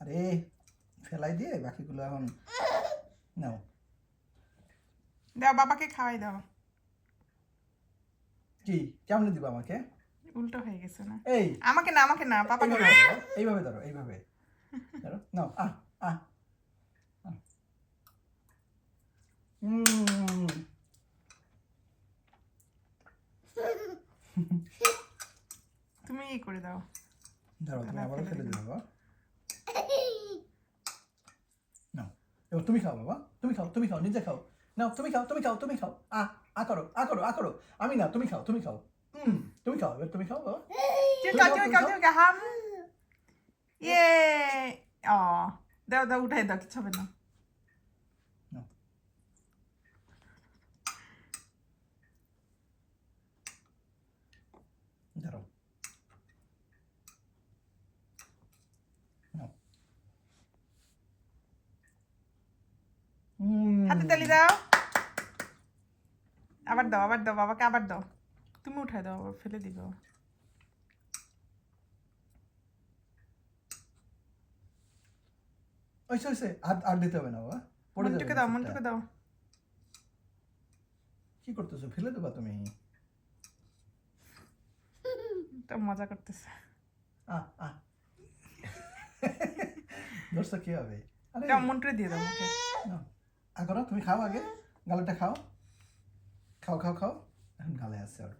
আরে ফেলাই দিয়ে বাকিগুলো এখন নাও। দাও বাবাকে খাওয়াই দাও। কি কেমনে দিবা আমাকে? উল্টো হয়ে গেছে না? এই আমাকে না বাবাকে। এইভাবে ধরো এইভাবে ধরো নাও। তুমি করে দাও। ধরো তুমি আবারও ফেলে দিও বাবা। নাও এবার তুমি খাও বাবা, তুমি খাও নিজে খাও। নাও তুমি খাও আ করো আমি না, তুমি খাও তুমি খাও এবার তুমি খাও বাবা। তুমি খাও হাম। ইয়ে ও দাও উঠাই দাও, কিছু হবে না। ধরো হাতে তালি দাও। আবার দাও বাবাকে আবার দাও। তুমি উঠাই দাও, আবার ফেলে দিবে। ওইসে আর দিতে হবে না বাবা, পড়ে যাবে। মনটুকে দাও। কি করতেছো, ফেলে দেবা তুমি? তো মজা করতেছে। ধরছো কি হবে? আরে মনটুকে দিয়ে দাও মুখে। করো তুমি খাও, আগে গালেটা খাও এখন গালে আছে আর